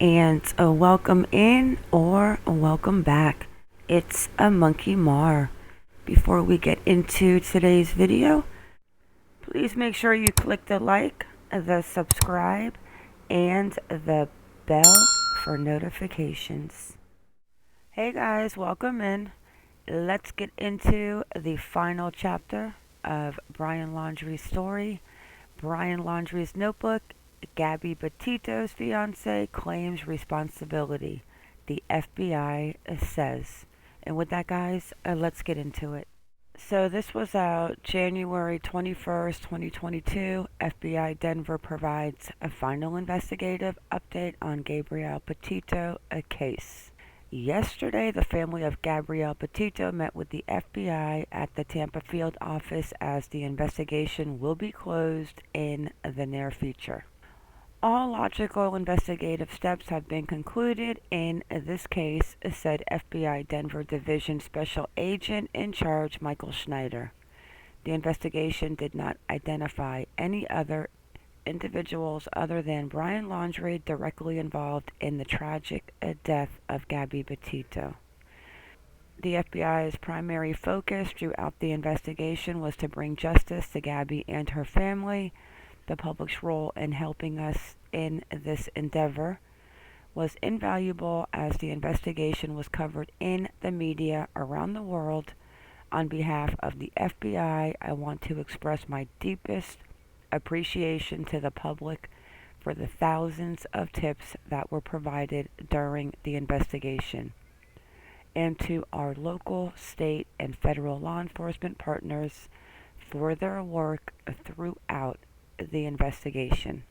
and a welcome in or a welcome back. It's a MonkieMar. Before we get into today's video, please make sure you click the like, the subscribe, and the bell for notifications. Hey guys, welcome in. Let's get into the final chapter of Brian Laundrie's story. Brian Laundrie's notebook. Gabby Petito's fiance claims responsibility. The FBI says. And with that, guys, let's get into it. So this was out January 21st, 2022. FBI Denver provides a final investigative update on Gabrielle Petito, a case. Yesterday, the family of Gabrielle Petito met with the FBI at the Tampa field office as the investigation will be closed in the near future. All logical investigative steps have been concluded in this case, said FBI Denver Division Special Agent in Charge Michael Schneider. The investigation did not identify any other individuals other than Brian Laundrie directly involved in the tragic death of Gabby Petito. The FBI's primary focus throughout the investigation was to bring justice to Gabby and her family. The public's role in helping us in this endeavor was invaluable as the investigation was covered in the media around the world. On behalf of the FBI, I want to express my deepest appreciation to the public for the thousands of tips that were provided during the investigation, and to our local, state, and federal law enforcement partners for their work throughout the investigation.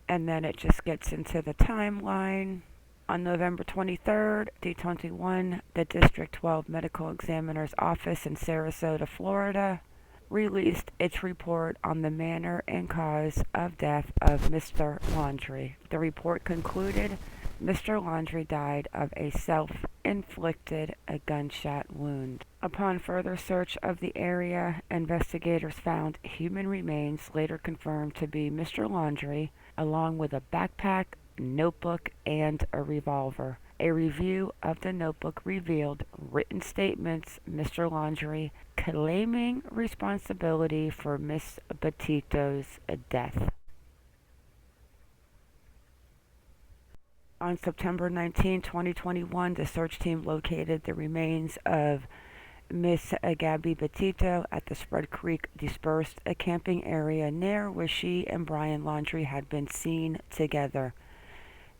And then it just gets into the timeline. On November 23rd, 2021, the District 12 Medical Examiner's Office in Sarasota, Florida, released its report on the manner and cause of death of Mr. Laundrie. The report concluded Mr. Laundrie died of a self-inflicted gunshot wound. Upon further search of the area, investigators found human remains later confirmed to be Mr. Laundrie, along with a backpack, notebook, and a revolver. A review of the notebook revealed written statements Mr. Laundrie claiming responsibility for Miss Petito's death. On September 19, 2021, the search team located the remains of Miss Gabby Petito at the Spread Creek dispersed camping area near where she and Brian Laundrie had been seen together.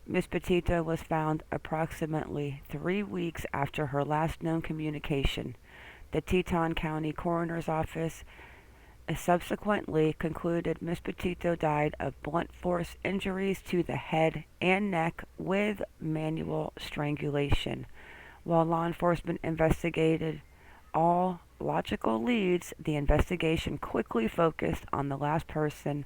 Miss Petito was found approximately 3 weeks after her last known communication. The Teton County Coroner's Office subsequently concluded Miss Petito died of blunt force injuries to the head and neck with manual strangulation. While law enforcement investigated all logical leads, the investigation quickly focused on the last person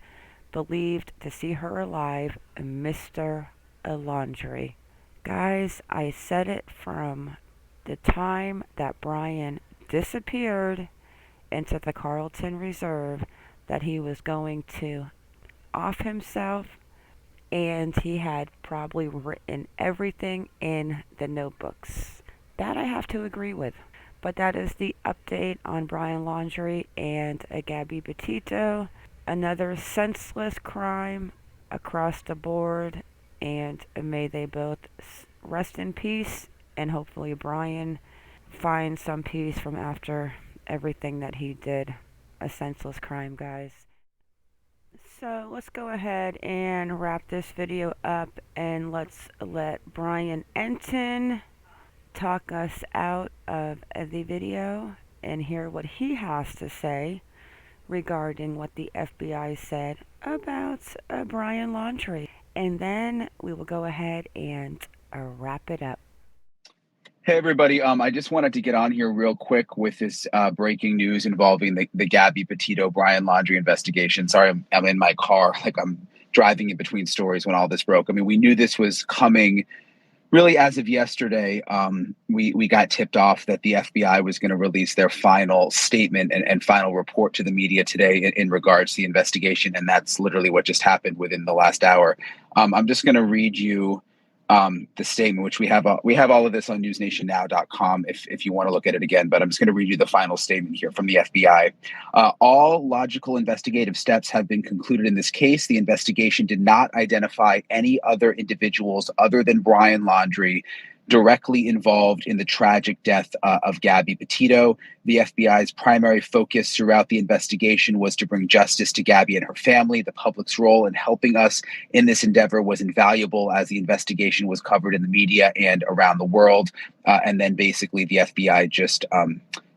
believed to see her alive, Mr. Laundrie. Guys, I said it from the time that Brian disappeared into the Carlton Reserve that he was going to off himself, and he had probably written everything in the notebooks. That I have to agree with. But that is the update on Brian Laundrie and Gabby Petito. Another senseless crime across the board, and may they both rest in peace, and hopefully Brian finds some peace from after everything that he did. A senseless crime, guys. So let's go ahead and wrap this video up, and let's let Brian Enton talk us out of the video and hear what he has to say regarding what the FBI said about Brian Laundrie. And then we will go ahead and wrap it up. Hey, everybody. I just wanted to get on here real quick with this breaking news involving the Gabby Petito Brian Laundrie investigation. Sorry, I'm in my car, like I'm driving in between stories when all this broke. I mean, we knew this was coming really as of yesterday. We got tipped off that the FBI was going to release their final statement and final report to the media today in regards to the investigation. And that's literally what just happened within the last hour. I'm just going to read you the statement, which we have all of this on newsnationnow.com if you want to look at it again. But I'm just going to read you the final statement here from the FBI. All logical investigative steps have been concluded in this case. The investigation did not identify any other individuals other than Brian Laundrie directly involved in the tragic death of Gabby Petito. The FBI's primary focus throughout the investigation was to bring justice to Gabby and her family. The public's role in helping us in this endeavor was invaluable as the investigation was covered in the media and around the world. And then basically the FBI just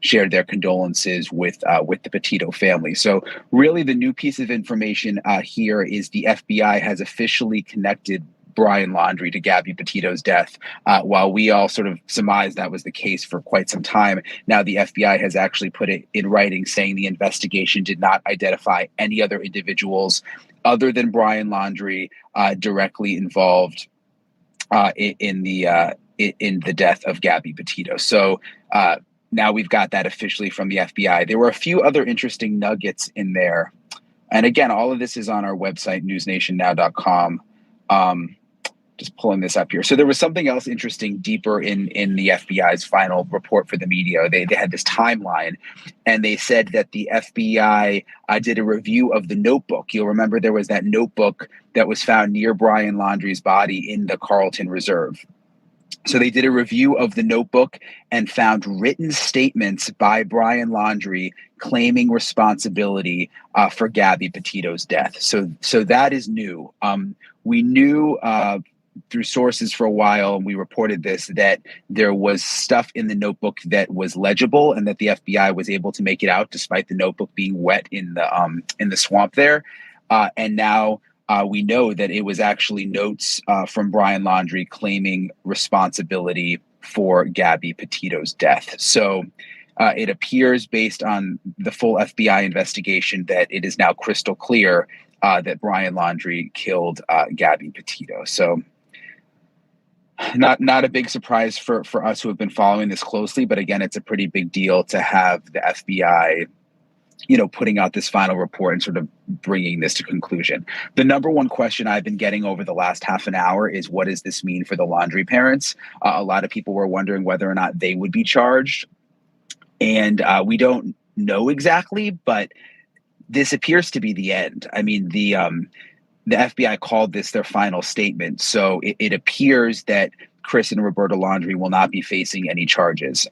shared their condolences with the Petito family. So really the new piece of information here is the FBI has officially connected Brian Laundrie to Gabby Petito's death. While we all sort of surmised that was the case for quite some time, now the FBI has actually put it in writing saying the investigation did not identify any other individuals other than Brian Laundrie directly involved in the death of Gabby Petito. So now we've got that officially from the FBI. There were a few other interesting nuggets in there. And again, all of this is on our website, newsnationnow.com. Just pulling this up here. So there was something else interesting deeper in the FBI's final report for the media. They had this timeline, and they said that the FBI did a review of the notebook. You'll remember there was that notebook that was found near Brian Laundrie's body in the Carlton Reserve. So they did a review of the notebook and found written statements by Brian Laundrie claiming responsibility for Gabby Petito's death. So that is new. We knew through sources for a while, and we reported this, that there was stuff in the notebook that was legible and that the FBI was able to make it out despite the notebook being wet in the swamp there. And now we know that it was actually notes from Brian Laundrie claiming responsibility for Gabby Petito's death. So it appears, based on the full FBI investigation, that it is now crystal clear that Brian Laundrie killed Gabby Petito. So not a big surprise for us who have been following this closely, but again, it's a pretty big deal to have the FBI, putting out this final report and sort of bringing this to conclusion. The number one question I've been getting over the last half an hour is, what does this mean for the Laundrie parents? A lot of people were wondering whether or not they would be charged, and we don't know exactly, but this appears to be the end. I mean, the FBI called this their final statement. So it appears that Chris and Roberta Laundrie will not be facing any charges.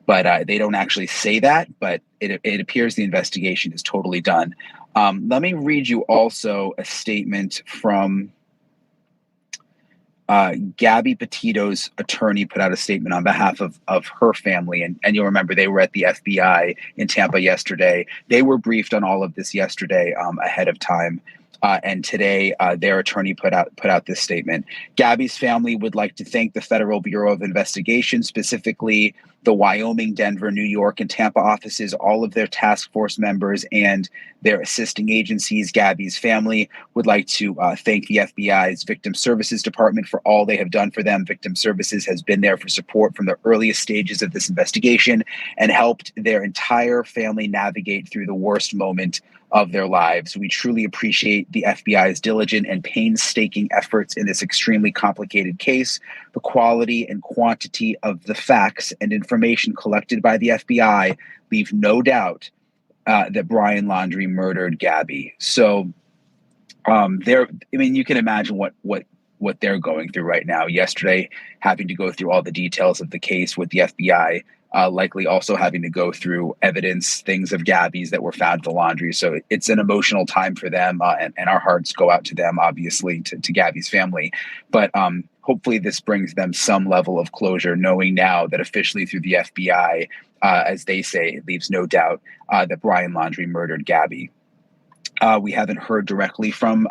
But they don't actually say that, but it appears the investigation is totally done. Let me read you also a statement from Gabby Petito's attorney. Put out a statement on behalf of her family. And you'll remember they were at the FBI in Tampa yesterday. They were briefed on all of this yesterday ahead of time. And today, their attorney put out this statement. Gabby's family would like to thank the Federal Bureau of Investigation, specifically the Wyoming, Denver, New York, and Tampa offices, all of their task force members, and their assisting agencies. Gabby's family would like to thank the FBI's Victim Services Department for all they have done for them. Victim Services has been there for support from the earliest stages of this investigation and helped their entire family navigate through the worst moment of their lives. We truly appreciate the FBI's diligent and painstaking efforts in this extremely complicated case. The quality and quantity of the facts and information collected by the FBI leave no doubt that Brian Laundrie murdered Gabby. So you can imagine what they're going through right now. Yesterday, having to go through all the details of the case with the FBI, likely also having to go through evidence, things of Gabby's that were found at the Laundrie. So it's an emotional time for them, and our hearts go out to them, obviously, to Gabby's family. But hopefully this brings them some level of closure, knowing now that officially through the FBI, as they say, it leaves no doubt that Brian Laundrie murdered Gabby. We haven't heard directly from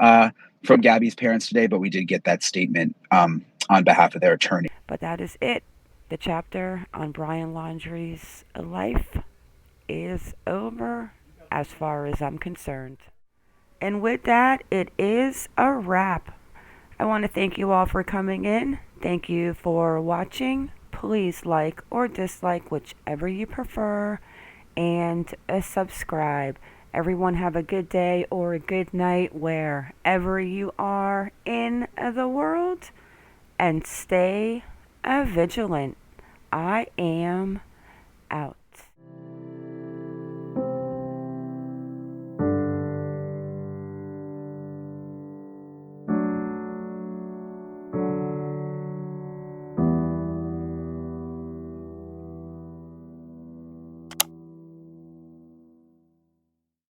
Gabby's parents today, but we did get that statement on behalf of their attorney. But that is it. The chapter on Brian Laundrie's life is over as far as I'm concerned. And with that, it is a wrap. I want to thank you all for coming in. Thank you for watching. Please like or dislike, whichever you prefer, and subscribe. Everyone have a good day or a good night wherever you are in the world. and stay vigilant. I am out.